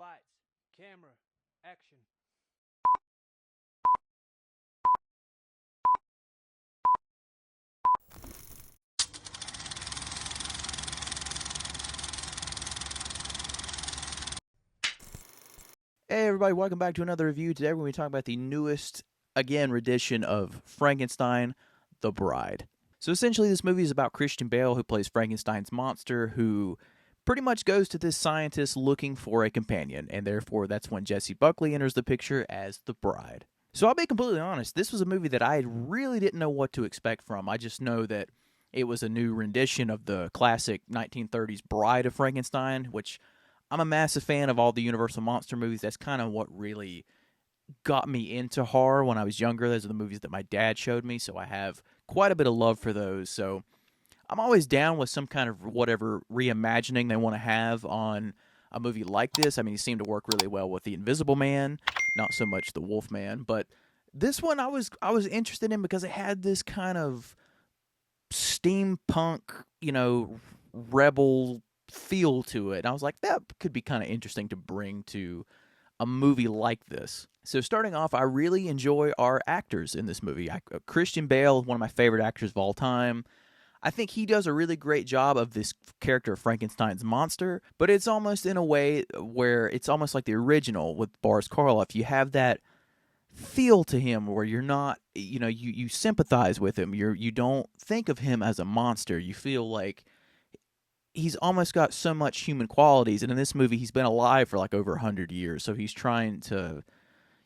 Lights, camera, action. Hey everybody, welcome back to another review. Today we're going to be talking about the newest, again, rendition of Frankenstein, The Bride. So essentially this movie is about Christian Bale, who plays Frankenstein's monster, who pretty much goes to this scientist looking for a companion, and therefore that's when Jessie Buckley enters the picture as the bride. So I'll be completely honest, this was a movie that I really didn't know what to expect from. I just know that it was a new rendition of the classic 1930s Bride of Frankenstein, which I'm a massive fan of all the Universal Monster movies. That's kind of what really got me into horror when I was younger. Those are the movies that my dad showed me, so I have quite a bit of love for those. So I'm always down with some kind of whatever reimagining they want to have on a movie like this. I mean, he seemed to work really well with The Invisible Man, not so much The Wolf Man, but this one I was interested in because it had this kind of steampunk, rebel feel to it. And I was like, that could be kind of interesting to bring to a movie like this. So starting off, I really enjoy our actors in this movie. Christian Bale is one of my favorite actors of all time. I think he does a really great job of this character of Frankenstein's monster, but it's almost in a way where it's almost like the original with Boris Karloff. You have that feel to him where you're not, you sympathize with him. You don't think of him as a monster. You feel like he's almost got so much human qualities, and in this movie he's been alive for like over 100 years, so he's trying to,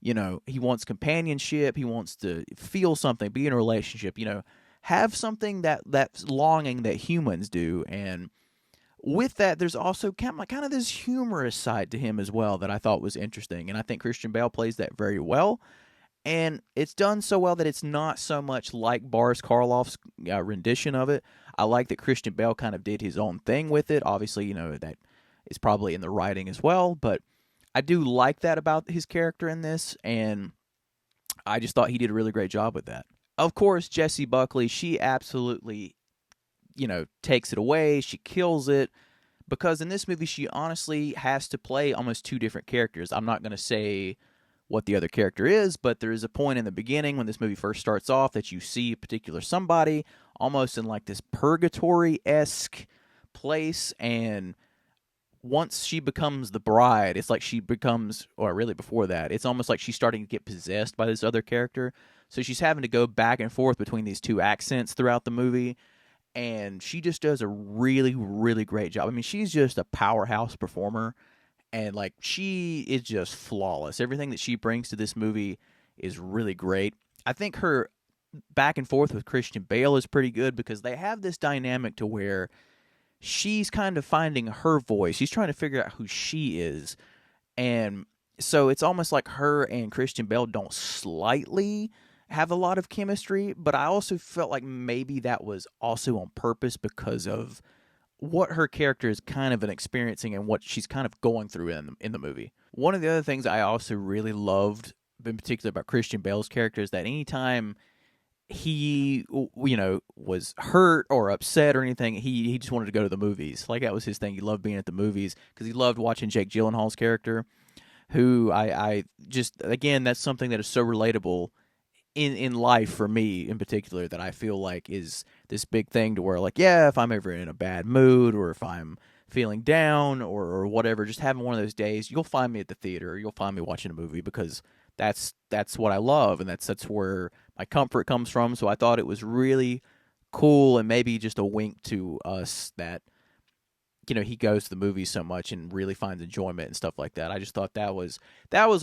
he wants companionship, he wants to feel something, be in a relationship, have something that's longing that humans do. And with that, there's also kind of this humorous side to him as well that I thought was interesting, and I think Christian Bale plays that very well. And it's done so well that it's not so much like Boris Karloff's rendition of it. I like that Christian Bale kind of did his own thing with it. Obviously, that is probably in the writing as well, but I do like that about his character in this, and I just thought he did a really great job with that. Of course, Jessie Buckley, she absolutely, takes it away. She kills it, because in this movie, she honestly has to play almost two different characters. I'm not going to say what the other character is, but there is a point in the beginning when this movie first starts off that you see a particular somebody almost in like this purgatory-esque place, and once she becomes the bride, it's like she becomes, or really before that, it's almost like she's starting to get possessed by this other character. So she's having to go back and forth between these two accents throughout the movie, and she just does a really, really great job. I mean, she's just a powerhouse performer, and like she is just flawless. Everything that she brings to this movie is really great. I think her back and forth with Christian Bale is pretty good because they have this dynamic to where she's kind of finding her voice. She's trying to figure out who she is. And so it's almost like her and Christian Bale don't slightly have a lot of chemistry, but I also felt like maybe that was also on purpose because of what her character is kind of experiencing and what she's kind of going through in the movie. One of the other things I also really loved, in particular about Christian Bale's character, is that anytime he, was hurt or upset or anything, he just wanted to go to the movies. Like that was his thing. He loved being at the movies because he loved watching Jake Gyllenhaal's character, who I just, again, that's something that is so relatable in life for me in particular, that I feel like is this big thing to where, like, yeah, if I'm ever in a bad mood or if I'm feeling down or whatever, just having one of those days, you'll find me at the theater or you'll find me watching a movie because that's what I love, and that's where my comfort comes from. So I thought it was really cool, and maybe just a wink to us that, he goes to the movies so much and really finds enjoyment and stuff like that. I just thought that was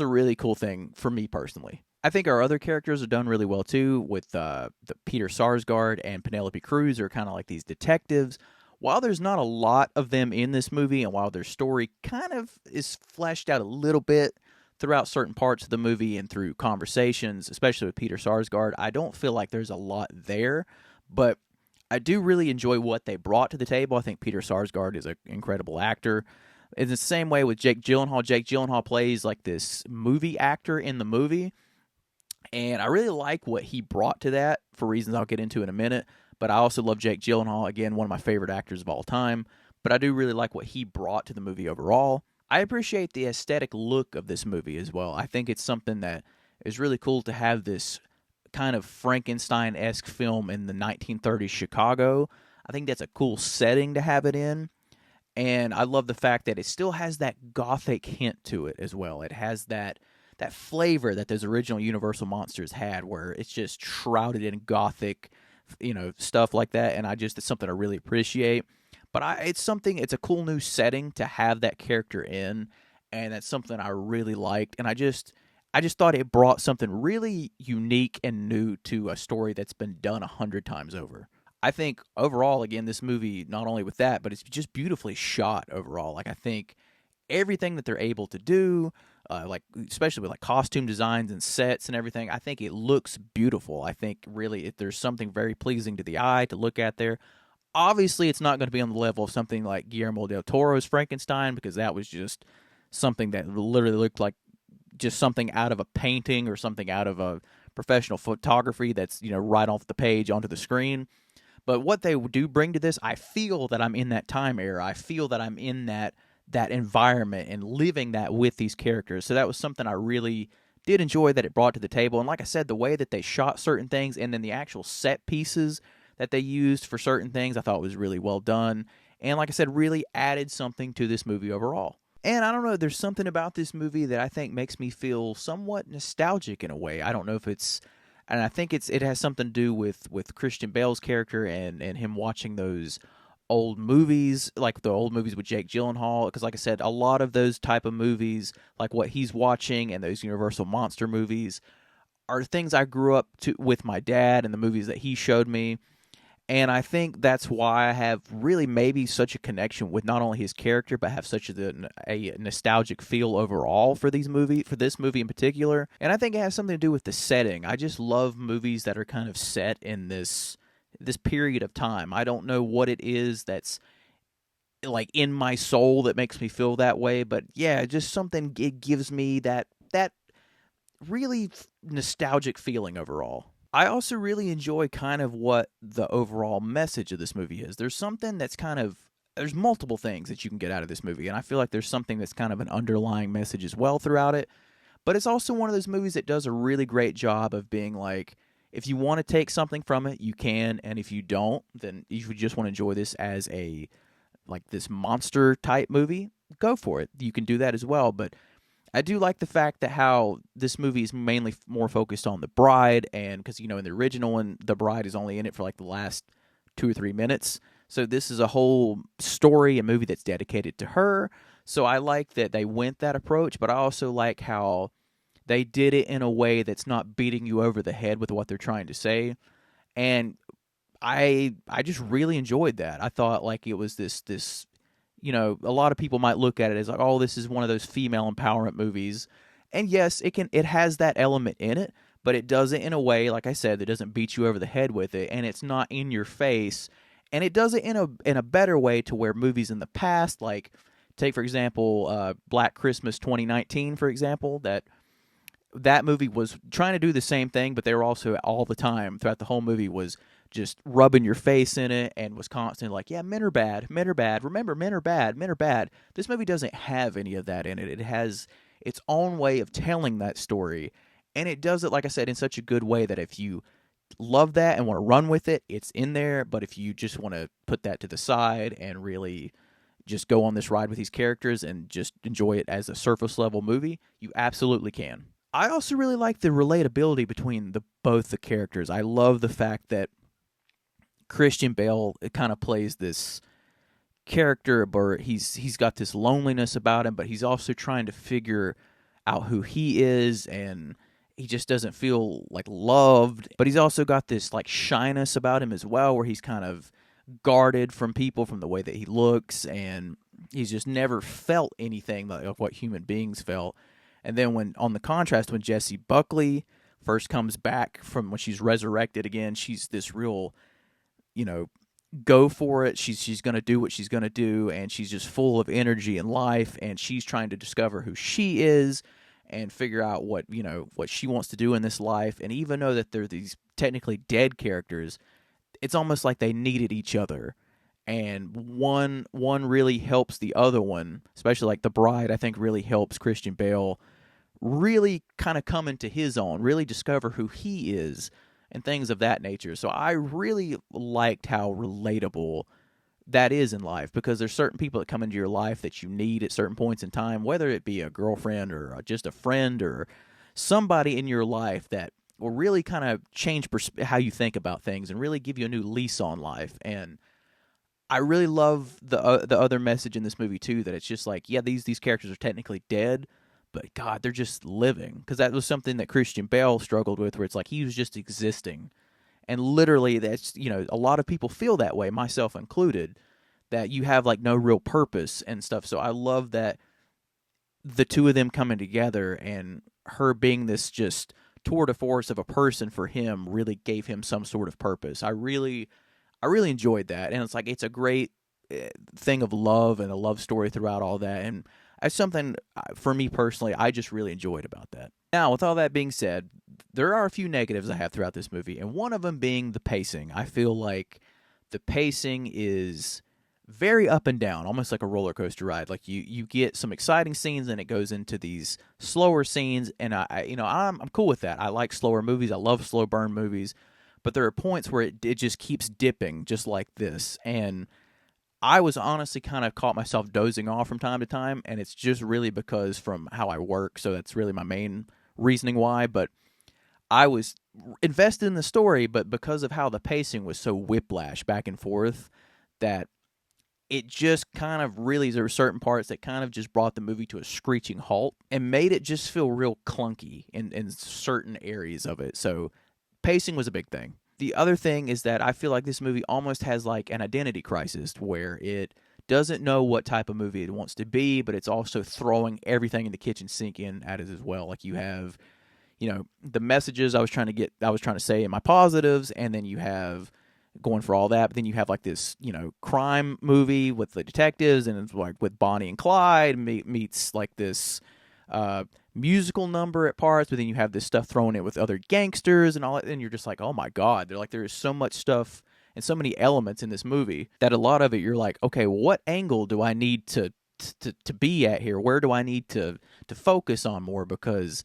a really cool thing for me personally. I think our other characters are done really well too, with the Peter Sarsgaard and Penelope Cruz are kind of like these detectives. While there's not a lot of them in this movie, and while their story kind of is fleshed out a little bit throughout certain parts of the movie and through conversations, especially with Peter Sarsgaard, I don't feel like there's a lot there, but I do really enjoy what they brought to the table. I think Peter Sarsgaard is an incredible actor. In the same way with Jake Gyllenhaal, Jake Gyllenhaal plays like this movie actor in the movie, and I really like what he brought to that for reasons I'll get into in a minute. But I also love Jake Gyllenhaal, again, one of my favorite actors of all time. But I do really like what he brought to the movie overall. I appreciate the aesthetic look of this movie as well. I think it's something that is really cool to have this kind of Frankenstein-esque film in the 1930s Chicago. I think that's a cool setting to have it in. And I love the fact that it still has that gothic hint to it as well. It has that flavor that those original Universal monsters had, where it's just shrouded in gothic, stuff like that. And it's something I really appreciate. But it's a cool new setting to have that character in, and that's something I really liked. And I just thought it brought something really unique and new to a story that's been done 100 times over. I think overall, again, this movie, not only with that, but it's just beautifully shot overall. Like, I think everything that they're able to do, like especially with like costume designs and sets and everything, I think it looks beautiful. I think really there's something very pleasing to the eye to look at there. Obviously, it's not going to be on the level of something like Guillermo del Toro's Frankenstein, because that was just something that literally looked like just something out of a painting or something out of a professional photography that's, right off the page onto the screen. But what they do bring to this, I feel that I'm in that time era. I feel that I'm in that environment and living that with these characters. So that was something I really did enjoy that it brought to the table. And like I said, the way that they shot certain things and then the actual set pieces that they used for certain things, I thought was really well done. And like I said, really added something to this movie overall. And I don't know, there's something about this movie that I think makes me feel somewhat nostalgic in a way. I don't know if and I think it has something to do with Christian Bale's character and him watching those old movies, like the old movies with Jake Gyllenhaal, because like I said, a lot of those type of movies, like what he's watching and those Universal monster movies, are things I grew up with my dad and the movies that he showed me. And I think that's why I have really maybe such a connection with not only his character, but have such a nostalgic feel overall for this movie in particular. And I think it has something to do with the setting. I just love movies that are kind of set in this period of time. I don't know what it is that's like in my soul that makes me feel that way, but yeah, just something, it gives me that really nostalgic feeling overall. I also really enjoy kind of what the overall message of this movie is. There's something that's there's multiple things that you can get out of this movie, and I feel like there's something that's kind of an underlying message as well throughout it. But it's also one of those movies that does a really great job of being like, if you want to take something from it, you can, and if you don't, then if you just want to enjoy this as this monster type movie, go for it. You can do that as well, but I do like the fact that how this movie is mainly more focused on the bride, and because, in the original one, the bride is only in it for like the last 2 or 3 minutes. So this is a whole story, a movie that's dedicated to her. So I like that they went that approach, but I also like how they did it in a way that's not beating you over the head with what they're trying to say. And I just really enjoyed that. I thought like it was this a lot of people might look at it as like, oh, this is one of those female empowerment movies. And yes, it has that element in it, but it does it in a way, like I said, that doesn't beat you over the head with it, and it's not in your face. And it does it in a better way to where movies in the past, like take for example, Black Christmas 2019, for example, that movie was trying to do the same thing, but they were also all the time throughout the whole movie was just rubbing your face in it and was constantly like, yeah, men are bad, remember, men are bad, men are bad. This movie doesn't have any of that in it. It has its own way of telling that story, and it does it, like I said, in such a good way that if you love that and want to run with it, it's in there, but if you just want to put that to the side and really just go on this ride with these characters and just enjoy it as a surface level movie, you absolutely can. I also really like the relatability between both the characters. I love the fact that Christian Bale kind of plays this character where he's got this loneliness about him, but he's also trying to figure out who he is, and he just doesn't feel like loved. But he's also got this like shyness about him as well, where he's kind of guarded from people from the way that he looks, and he's just never felt anything like of what human beings felt. And then when Jessie Buckley first comes back from when she's resurrected again, she's this real, go for it. She's going to do what she's going to do, and she's just full of energy and life, and she's trying to discover who she is and figure out what she wants to do in this life. And even though that they're these technically dead characters, it's almost like they needed each other. and one really helps the other one, especially like the bride, I think really helps Christian Bale really kind of come into his own, really discover who he is and things of that nature. So I really liked how relatable that is in life, because there's certain people that come into your life that you need at certain points in time, whether it be a girlfriend or just a friend or somebody in your life that will really kind of change how you think about things and really give you a new lease on life. And I really love the other message in this movie too, that it's just like, yeah, these characters are technically dead, but God, they're just living. Because that was something that Christian Bale struggled with, where it's like he was just existing. And literally, that's, a lot of people feel that way, myself included, that you have like no real purpose and stuff. So I love that the two of them coming together and her being this just tour de force of a person for him really gave him some sort of purpose. I really enjoyed that. And it's like, it's a great thing of love and a love story throughout all that. And it's something, for me personally, I just really enjoyed about that. Now, with all that being said, there are a few negatives I have throughout this movie, and one of them being the pacing. I feel like the pacing is very up and down, almost like a roller coaster ride. Like you get some exciting scenes, and it goes into these slower scenes, and I'm cool with that. I like slower movies. I love slow burn movies, but there are points where it just keeps dipping, just like this. And I was honestly kind of caught myself dozing off from time to time, and it's just really because from how I work. So that's really my main reasoning why. But I was invested in the story, but because of how the pacing was so whiplash back and forth, that it just kind of really, there were certain parts that kind of just brought the movie to a screeching halt and made it just feel real clunky in certain areas of it. So pacing was a big thing. The other thing is that I feel like this movie almost has like an identity crisis, where it doesn't know what type of movie it wants to be, but it's also throwing everything in the kitchen sink in at it as well. Like you have, the messages I was trying to say in my positives, and then you have going for all that, but then you have like this, crime movie with the detectives, and it's like with Bonnie and Clyde meets like this musical number at parts, but then you have this stuff thrown in with other gangsters and all that, and you're just like, oh my God, there is so much stuff and so many elements in this movie that a lot of it you're like, okay, what angle do I need to be at here? Where do I need to focus on more? Because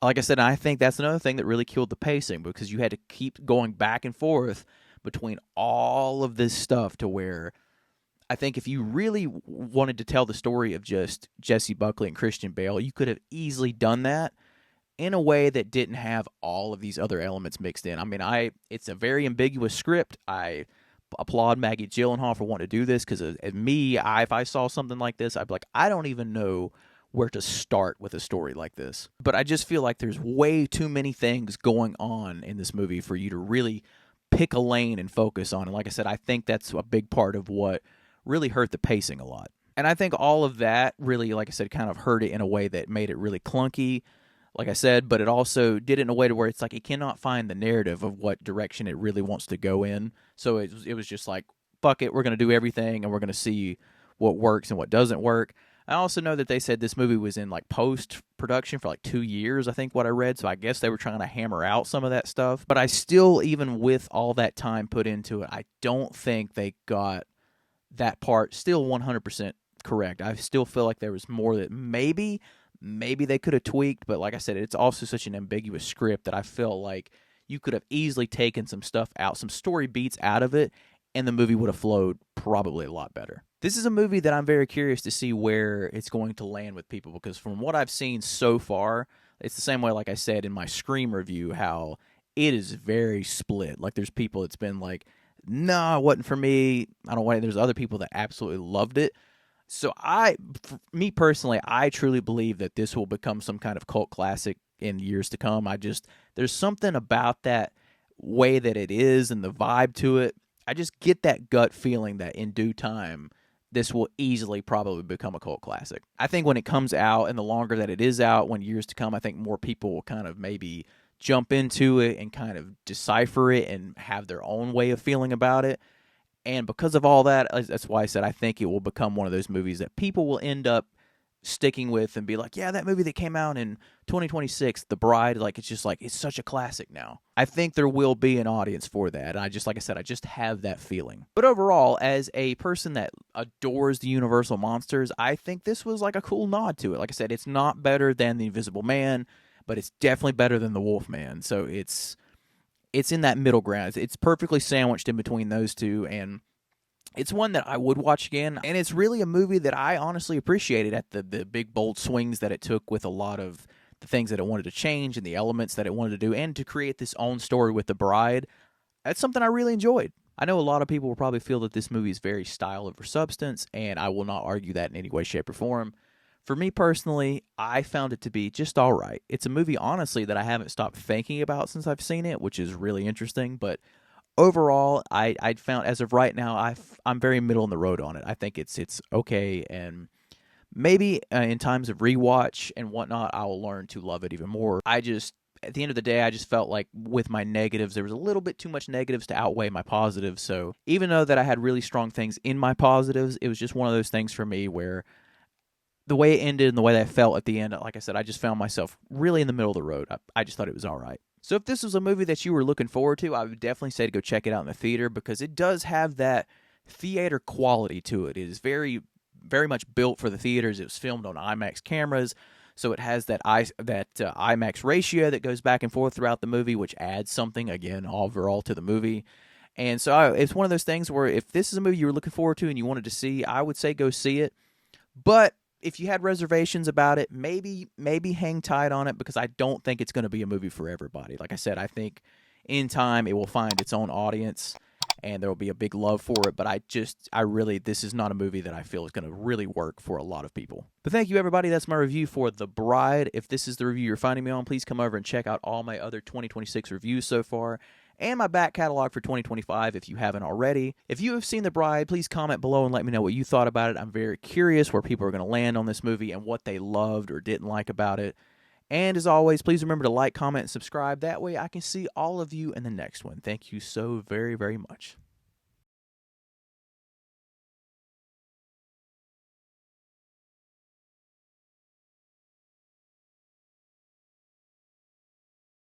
like I said, I think that's another thing that really killed the pacing, because you had to keep going back and forth between all of this stuff, to where I think if you really wanted to tell the story of just Jesse Buckley and Christian Bale, you could have easily done that in a way that didn't have all of these other elements mixed in. I mean, it's a very ambiguous script. I applaud Maggie Gyllenhaal for wanting to do this, because if I saw something like this, I'd be like, I don't even know where to start with a story like this. But I just feel like there's way too many things going on in this movie for you to really pick a lane and focus on. And like I said, I think that's a big part of what really hurt the pacing a lot. And I think all of that really, like I said, kind of hurt it in a way that made it really clunky, like I said, but it also did it in a way to where it's like it cannot find the narrative of what direction it really wants to go in. So it was just like, fuck it, we're going to do everything, and we're going to see what works and what doesn't work. I also know that they said this movie was in like post-production for like 2 years, I think what I read, so I guess they were trying to hammer out some of that stuff. But I still, even with all that time put into it, I don't think they got that part still 100% correct. I still feel like there was more that maybe they could have tweaked, but like I said, it's also such an ambiguous script that I feel like you could have easily taken some stuff out, some story beats out of it, and the movie would have flowed probably a lot better. This is a movie that I'm very curious to see where it's going to land with people, because from what I've seen so far, it's the same way, like I said in my Scream review, how it is very split. Like there's people that's been like, no, it wasn't for me, I don't want it. There's other people that absolutely loved it. So for me personally, I truly believe that this will become some kind of cult classic in years to come. There's something about that way that it is and the vibe to it. I just get that gut feeling that in due time, this will easily probably become a cult classic. I think when it comes out, and the longer that it is out, when years to come, I think more people will kind of maybe jump into it and kind of decipher it and have their own way of feeling about it. And because of all that, that's why I said I think it will become one of those movies that people will end up sticking with and be like, yeah, that movie that came out in 2026, The Bride, like it's just like it's such a classic now. I think there will be an audience for that. And I just, like I said, I just have that feeling. But overall, as a person that adores the Universal monsters, I think this was like a cool nod to it. Like I said, it's not better than The Invisible Man, but it's definitely better than The Wolfman. So it's in that middle ground. It's perfectly sandwiched in between those two, and it's one that I would watch again. And it's really a movie that I honestly appreciated at the big bold swings that it took with a lot of the things that it wanted to change and the elements that it wanted to do, and to create this own story with The Bride. That's something I really enjoyed. I know a lot of people will probably feel that this movie is very style over substance, and I will not argue that in any way, shape, or form. For me personally, I found it to be just all right. It's a movie, honestly, that I haven't stopped thinking about since I've seen it, which is really interesting. But overall, I found, as of right now, I'm very middle in the road on it. I think it's okay, and maybe in times of rewatch and whatnot, I'll learn to love it even more. At the end of the day, I just felt like with my negatives, there was a little bit too much negatives to outweigh my positives. So even though that I had really strong things in my positives, it was just one of those things for me where the way it ended and the way that I felt at the end, like I said, I just found myself really in the middle of the road. I just thought it was all right. So if this was a movie that you were looking forward to, I would definitely say to go check it out in the theater, because it does have that theater quality to it. It is very, very much built for the theaters. It was filmed on IMAX cameras, so it has that IMAX ratio that goes back and forth throughout the movie, which adds something, again, overall to the movie. And so it's one of those things where if this is a movie you were looking forward to and you wanted to see, I would say go see it. But if you had reservations about it, maybe hang tight on it, because I don't think it's going to be a movie for everybody. Like I said, I think in time it will find its own audience and there will be a big love for it. But this is not a movie that I feel is going to really work for a lot of people. But thank you, everybody. That's my review for The Bride. If this is the review you're finding me on, please come over and check out all my other 2026 reviews so far, and my back catalog for 2025 if you haven't already. If you have seen The Bride, please comment below and let me know what you thought about it. I'm very curious where people are going to land on this movie and what they loved or didn't like about it. And as always, please remember to like, comment, and subscribe. That way I can see all of you in the next one. Thank you so very, very much.